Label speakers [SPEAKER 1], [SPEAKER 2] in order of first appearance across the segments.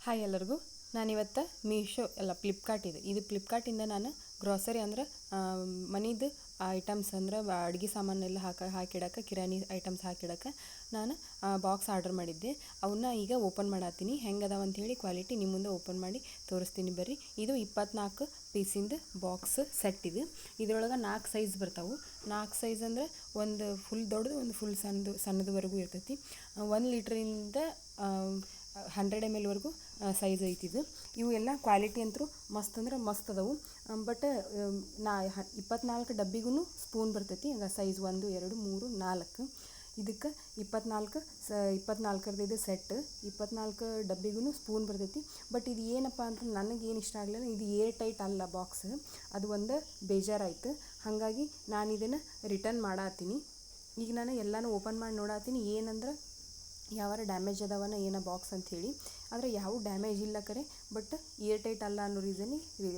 [SPEAKER 1] Hi ಎಲ್ಲರಿಗೂ. ನಾನಿವತ್ತು ಮೀಶೋ ಅಲ್ಲ ಇದು ಫ್ಲಿಪ್ಕಾರ್ಟಿಂದ ನಾನು ಗ್ರಾಸರಿ ಅಂದ್ರೆ ಮನಿದು ಐಟಮ್ಸ್ ಅಂದ್ರೆ ಅಡುಗೆ ಸಾಮಾನೆಲ್ಲ ಹಾಕಿಡಕ್ಕೆ ಕಿರಾಣಿ ಐಟಮ್ಸ್ ಹಾಕಿಡಕ್ಕೆ ನಾನು ಬಾಕ್ಸ್ ಆರ್ಡರ್ ಮಾಡಿದ್ದೆ. ಅವನ್ನ ಈಗ ಓಪನ್ ಮಾಡತ್ತೀನಿ. ಹೆಂಗದಾವ ಅಂಥೇಳಿ ಕ್ವಾಲಿಟಿ ನಿಮ್ಮ ಮುಂದೆ ಓಪನ್ ಮಾಡಿ ತೋರಿಸ್ತೀನಿ ಬರ್ರಿ. ಇದು 24 ಪೀಸಿಂದು ಬಾಕ್ಸ್ ಸೆಟ್ ಇದು. ಇದರೊಳಗೆ 4 ಸೈಜ್ ಬರ್ತಾವೆ. 4 ಸೈಜ್ ಅಂದರೆ ಒಂದು ಫುಲ್ ದೊಡ್ಡದು, ಒಂದು ಫುಲ್ ಸಣ್ಣದವರೆಗೂ ಇರ್ತೈತಿ. 1 ಲೀಟ್ರಿಂದ 100 ml ವರೆಗೂ ಸೈಜ್ ಐತಿದು. ಇವು ಎಲ್ಲ ಕ್ವಾಲಿಟಿ ಅಂತೂ ಮಸ್ತ್ ಅಂದ್ರೆ ಮಸ್ತ್ ಅದಾವು. ಬಟ್ 24 ಡಬ್ಬಿಗೂ ಸ್ಪೂನ್ ಬರ್ತೈತಿ. ಸೈಜ್ 1 2 3 4 ಇದಕ್ಕೆ 24 ಇದು ಸೆಟ್. 24 ಡಬ್ಬಿಗೂ ಸ್ಪೂನ್ ಬರ್ತೈತಿ. ಬಟ್ ಇದು ಏನಪ್ಪ ಅಂತ ನನಗೇನು ಇಷ್ಟ ಆಗಲಿಲ್ಲ, ಇದು ಏರ್ ಟೈಟ್ ಅಲ್ಲ ಬಾಕ್ಸ್. ಅದು ಒಂದು ಬೇಜಾರಾಯಿತು. ಹಾಗಾಗಿ ನಾನು ಇದನ್ನು ರಿಟರ್ನ್ ಮಾಡತ್ತೀನಿ. ಈಗ ನಾನು ಎಲ್ಲನೂ ಓಪನ್ ಮಾಡಿ ನೋಡತ್ತೀನಿ ಏನಂದ್ರೆ ಯಾವಾರ ಡ್ಯಾಮೇಜ್ ಅದಾವನ ಏನೋ ಬಾಕ್ಸ್ ಅಂಥೇಳಿ. ಆದರೆ ಯಾವ ಡ್ಯಾಮೇಜ್ ಇಲ್ಲ ಕರೆ, ಬಟ್ ಏರ್ ಟೈಟ್ ಅಲ್ಲ ಅನ್ನೋ ರೀಸನಿಗೆ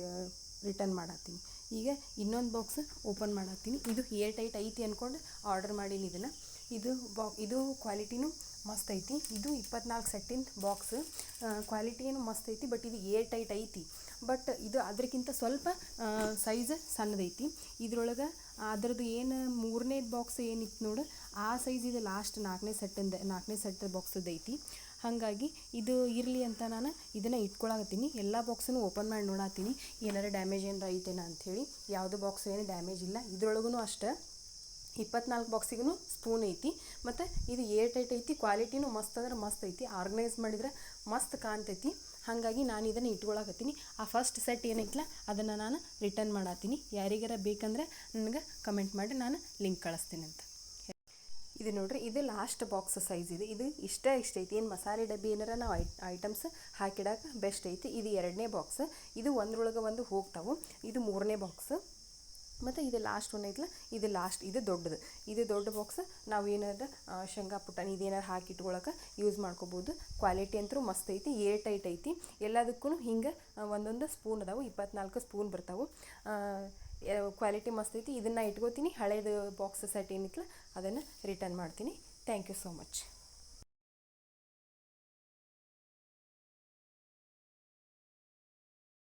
[SPEAKER 1] ರಿಟರ್ನ್ ಮಾಡತ್ತೀನಿ. ಈಗ ಇನ್ನೊಂದು ಬಾಕ್ಸ್ ಓಪನ್ ಮಾಡತ್ತೀನಿ. ಇದು ಏರ್ ಟೈಟ್ ಐತಿ ಅಂದ್ಕೊಂಡು ಆರ್ಡರ್ ಮಾಡೀನಿ ಇದನ್ನು. ಇದು ಕ್ವಾಲಿಟಿನೂ ಮಸ್ತ್ ಐತಿ. ಇದು 24 ಸೆಟ್ಟಿಂದ ಬಾಕ್ಸ್. ಕ್ವಾಲಿಟಿ ಏನು ಮಸ್ತ್ ಐತಿ, ಬಟ್ ಇದು ಏರ್ ಟೈಟ್ ಐತಿ. ಬಟ್ ಇದು ಅದಕ್ಕಿಂತ ಸ್ವಲ್ಪ ಸೈಜ್ ಸಣ್ಣದೈತಿ. ಇದ್ರೊಳಗೆ ಅದ್ರದ್ದು ಏನು 3ನೇ ಬಾಕ್ಸ್ ಏನಿತ್ತು ನೋಡು, ಆ ಸೈಜ್ ಇದು ಲಾಸ್ಟ್ 4ನೇ ಸೆಟ್ ಬಾಕ್ಸದ್ದು ಐತಿ. ಹಾಗಾಗಿ ಇದು ಇರಲಿ ಅಂತ ನಾನು ಇದನ್ನು ಇಟ್ಕೊಳಕತ್ತೀನಿ. ಎಲ್ಲ ಬಾಕ್ಸನ್ನು ಓಪನ್ ಮಾಡಿ ನೋಡತ್ತೀನಿ ಏನಾರು ಡ್ಯಾಮೇಜ್ ಏನಾರ ಐತೇನಾ ಅಂಥೇಳಿ. ಯಾವುದೇ ಬಾಕ್ಸ್ ಏನು ಡ್ಯಾಮೇಜ್ ಇಲ್ಲ. ಇದ್ರೊಳಗೂ ಅಷ್ಟೇ 24 ಬಾಕ್ಸಿಗೂ ಸ್ಪೂನ್ ಐತಿ. ಮತ್ತು ಇದು ಏರ್ ಟೈಟ್ ಐತಿ. ಕ್ವಾಲಿಟಿನೂ ಮಸ್ತ್ ಅಂದ್ರೆ ಮಸ್ತ್ ಐತಿ. ಆರ್ಗನೈಸ್ ಮಾಡಿದ್ರೆ ಮಸ್ತ್ ಕಾಣ್ತೈತಿ. ಹಾಗಾಗಿ ನಾನು ಇದನ್ನು ಇಟ್ಕೊಳಕತ್ತೀನಿ. ಆ ಫಸ್ಟ್ ಸೆಟ್ ಏನೈತಲ್ಲ ಅದನ್ನು ನಾನು ರಿಟರ್ನ್ ಮಾಡತ್ತೀನಿ. ಯಾರಿಗಾರ ಬೇಕಂದ್ರೆ ನನಗೆ ಕಮೆಂಟ್ ಮಾಡಿ ನಾನು ಲಿಂಕ್ ಕಳಿಸ್ತೀನಿ ಅಂತ. ಇದು ನೋಡ್ರಿ, ಇದು ಲಾಸ್ಟ್ ಬಾಕ್ಸ್ ಸೈಜ್ ಇದೆ. ಇದು ಇಷ್ಟ ಐತಿ. ಏನು ಮಸಾಲೆ ಡಬ್ಬಿ ಏನಾರ ನಾವು ಐಟಮ್ಸ್ ಹಾಕಿಡಕ್ಕೆ ಬೆಸ್ಟ್ ಐತಿ. ಇದು 2ನೇ ಬಾಕ್ಸ್. ಇದು ಒಂದ್ರೊಳಗೆ ಒಂದು ಹೋಗ್ತಾವೆ. ಇದು 3ನೇ ಬಾಕ್ಸ್. ಮತ್ತು ಇದು ಲಾಸ್ಟ್ ಒನ್ ಐತಲ್ಲ, ಇದು ದೊಡ್ಡದು. ಇದು ದೊಡ್ಡ ಬಾಕ್ಸ್. ನಾವು ಏನಾದ್ರು ಶೇಂಗಾ ಪುಟಾಣಿ ಇದೇನಾರು ಹಾಕಿಟ್ಕೊಳಕ್ಕೆ ಯೂಸ್ ಮಾಡ್ಕೋಬೋದು. ಕ್ವಾಲಿಟಿ ಅಂತೂ ಮಸ್ತ್ ಐತಿ. ಏರ್ ಟೈಟ್ ಐತಿ. ಎಲ್ಲದಕ್ಕೂ ಹಿಂಗೆ ಒಂದೊಂದು ಸ್ಪೂನ್ ಅದಾವೆ. 24 ಸ್ಪೂನ್ ಬರ್ತಾವೆ. ಕ್ವಾಲಿಟಿ ಮಸ್ತ್ ಐತಿ. ಇದನ್ನು ಇಟ್ಕೋತೀನಿ. ಹಳೇದು ಬಾಕ್ಸ್ ಸೆಟ್ ಏನಿತ್ತಲ್ಲ ಅದನ್ನು ರಿಟರ್ನ್ ಮಾಡ್ತೀನಿ. Thank you so much.